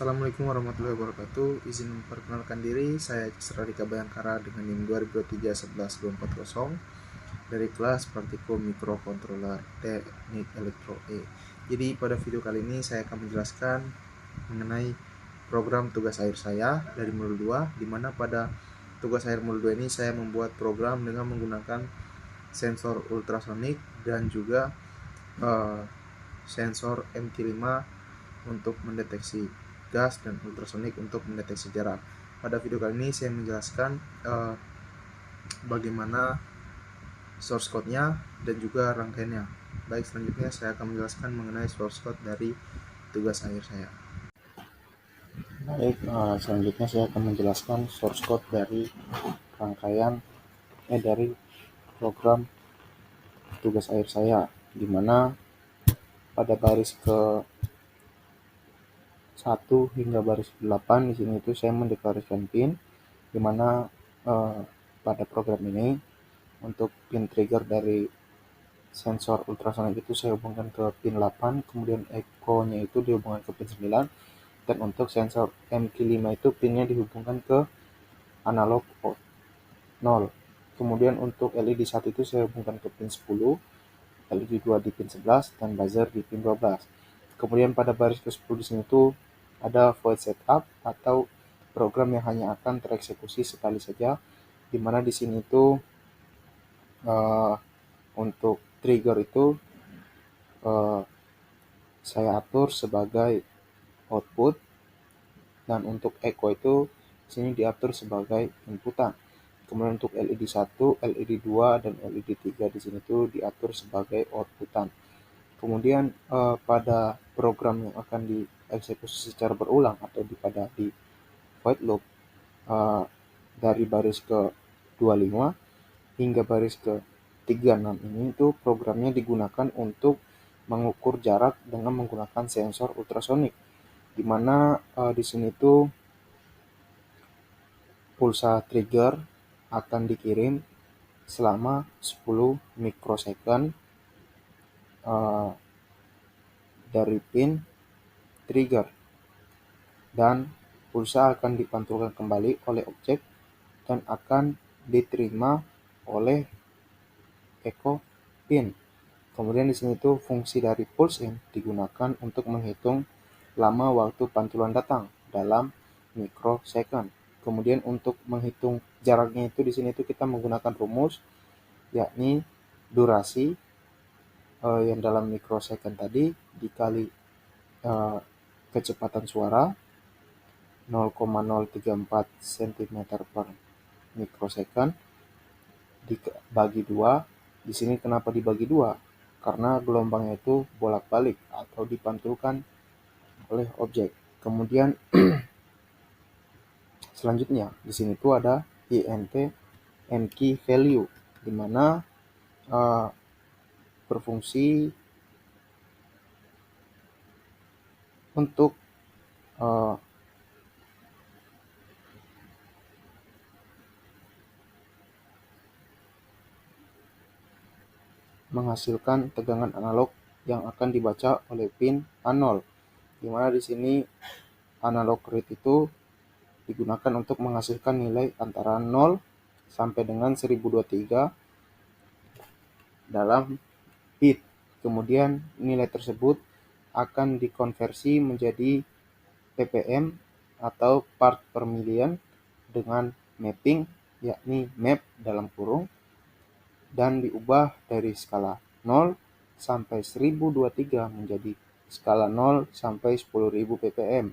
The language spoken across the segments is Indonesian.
Assalamualaikum warahmatullahi wabarakatuh. Izin memperkenalkan diri, saya Radika Bayangkara dengan NIM 2023-11-240 dari kelas Praktikum Mikrokontroler Teknik Elektro E. Jadi pada video kali ini saya akan menjelaskan mengenai program tugas akhir saya dari modul 2, di mana pada tugas akhir modul 2 ini saya membuat program dengan menggunakan sensor ultrasonik dan juga sensor MQ5 untuk mendeteksi gas dan ultrasonik untuk mendeteksi jarak. Pada video kali ini saya menjelaskan bagaimana source code-nya dan juga rangkaiannya. Baik, selanjutnya saya akan menjelaskan mengenai source code dari tugas akhir saya. Baik, selanjutnya saya akan menjelaskan source code dari rangkaian dari program tugas akhir saya, di mana pada baris ke 1 hingga baris 8 di sini itu saya mendeklarasikan pin, di mana pada program ini untuk pin trigger dari sensor ultrasonik itu saya hubungkan ke pin 8, kemudian echo-nya itu dihubungkan ke pin 9, dan untuk sensor MQ5 itu pinnya dihubungkan ke analog out 0. Kemudian untuk LED 1 itu saya hubungkan ke pin 10, LED 2 di pin 11, dan buzzer di pin 12. Kemudian pada baris ke-10 di sini tuh ada void setup atau program yang hanya akan tereksekusi sekali saja, di mana di sini tuh untuk trigger itu saya atur sebagai output, dan untuk echo itu di sini diatur sebagai inputan. Kemudian untuk LED 1, LED 2, dan LED 3 di sini tuh diatur sebagai outputan. Kemudian pada program yang akan dieksekusi secara berulang atau pada di void loop dari baris ke 25 hingga baris ke 36 ini itu programnya digunakan untuk mengukur jarak dengan menggunakan sensor ultrasonik, di mana di sini tuh pulsa trigger akan dikirim selama 10 mikrosecond dari pin trigger, dan pulsa akan dipantulkan kembali oleh objek dan akan diterima oleh echo pin. Kemudian di sini tuh fungsi dari pulse in digunakan untuk menghitung lama waktu pantulan datang dalam mikrosecond. Kemudian untuk menghitung jaraknya itu di sini tuh kita menggunakan rumus, yakni durasi yang dalam mikrosecond tadi dikali kecepatan suara 0,034 cm per mikrosecond dibagi 2. Di sini kenapa dibagi 2? Karena gelombangnya itu bolak-balik atau dipantulkan oleh objek. Kemudian selanjutnya di sini tuh ada INT and key value, di mana berfungsi untuk menghasilkan tegangan analog yang akan dibaca oleh pin A0, di mana di sini analog read itu digunakan untuk menghasilkan nilai antara 0 sampai dengan 1023 dalam bit. Kemudian nilai tersebut akan dikonversi menjadi ppm atau part per million dengan mapping, yakni map dalam kurung, dan diubah dari skala 0 sampai 1023 menjadi skala 0 sampai 10.000 ppm.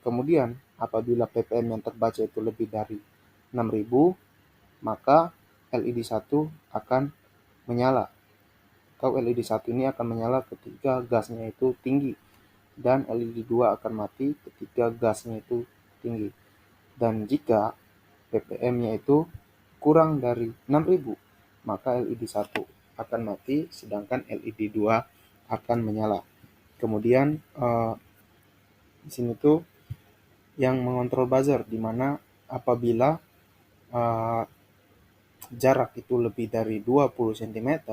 Kemudian apabila ppm yang terbaca itu lebih dari 6.000, maka LED 1 akan menyala, atau LED 1 ini akan menyala ketika gasnya itu tinggi, dan LED 2 akan mati ketika gasnya itu tinggi. Dan jika ppm-nya itu kurang dari 6.000, maka LED 1 akan mati sedangkan LED 2 akan menyala. Kemudian di sini tuh yang mengontrol buzzer, di mana apabila jarak itu lebih dari 20 cm,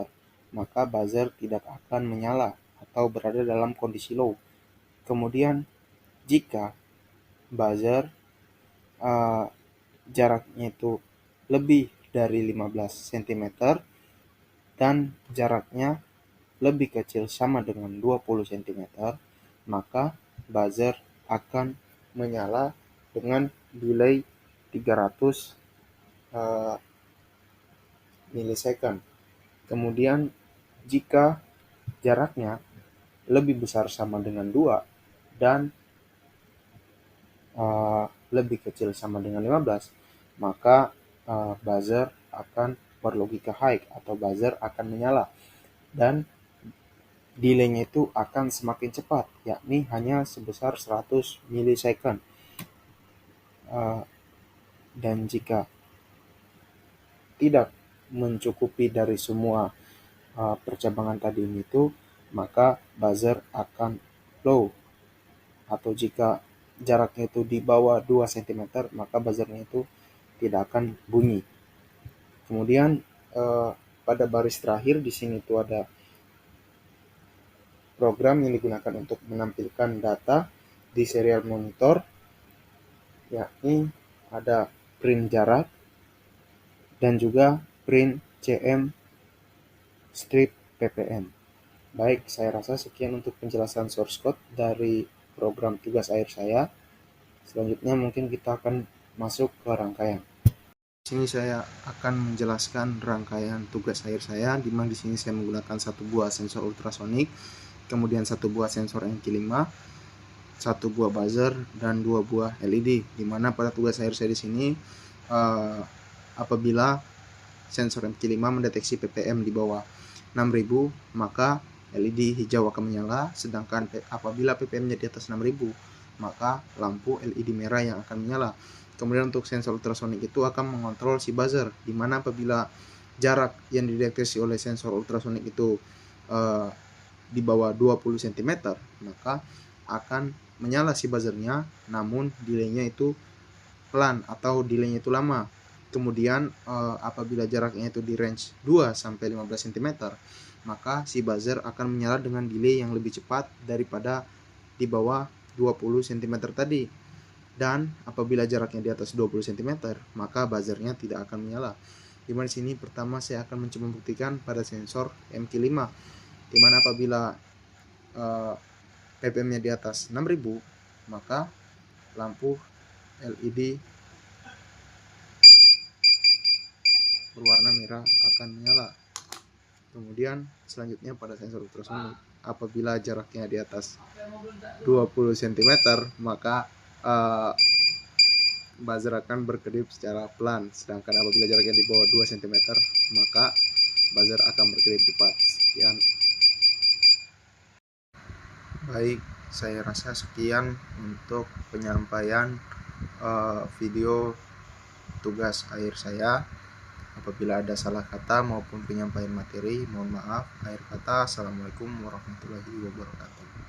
maka buzzer tidak akan menyala atau berada dalam kondisi low. Kemudian jika buzzer jaraknya itu lebih dari 15 cm dan jaraknya lebih kecil sama dengan 20 cm, maka buzzer akan menyala dengan delay 300 milisecond. Kemudian jika jaraknya lebih besar sama dengan 2 dan lebih kecil sama dengan 15, maka buzzer akan berlogika high atau buzzer akan menyala dan delay-nya itu akan semakin cepat, yakni hanya sebesar 100 milisecond. Dan jika tidak mencukupi dari semua percabangan tadi itu, maka buzzer akan low, atau jika jaraknya itu di bawah 2 cm, maka buzzernya itu tidak akan bunyi. Kemudian pada baris terakhir di sini itu ada program yang digunakan untuk menampilkan data di serial monitor, yakni ada print jarak dan juga print CM strip ppm. Baik, saya rasa sekian untuk penjelasan source code dari program tugas akhir saya. Selanjutnya mungkin kita akan masuk ke rangkaian. Di sini saya akan menjelaskan rangkaian tugas akhir saya, di mana di sini saya menggunakan satu buah sensor ultrasonik, kemudian satu buah sensor MQ5, satu buah buzzer, dan 2 buah LED. Di mana pada tugas akhir saya di sini, apabila sensor MQ5 mendeteksi ppm di bawah 6000, maka LED hijau akan menyala, sedangkan apabila ppm-nya di atas 6000, maka lampu LED merah yang akan menyala. Kemudian untuk sensor ultrasonik itu akan mengontrol si buzzer, di mana apabila jarak yang dideteksi oleh sensor ultrasonik itu di bawah 20 cm, maka akan menyala si buzzernya, namun delay-nya itu pelan atau delay-nya itu lama. Kemudian apabila jaraknya itu di range 2 sampai 15 cm, maka si buzzer akan menyala dengan delay yang lebih cepat daripada di bawah 20 cm tadi. Dan apabila jaraknya di atas 20 cm, maka buzzernya tidak akan menyala. Di mana sini pertama saya akan mencoba membuktikan pada sensor MQ5, di mana apabila ppm-nya di atas 6000, maka lampu LED berwarna merah akan menyala. Kemudian selanjutnya pada sensor ultrasonik, apabila jaraknya di atas 20 cm, maka buzzer akan berkedip secara pelan, sedangkan apabila jaraknya di bawah 2 cm, maka buzzer akan berkedip cepat. Sekian. Baik, saya rasa sekian untuk penyampaian video tugas akhir saya. Apabila ada salah kata maupun penyampaian materi, mohon maaf. Akhir kata, assalamualaikum warahmatullahi wabarakatuh.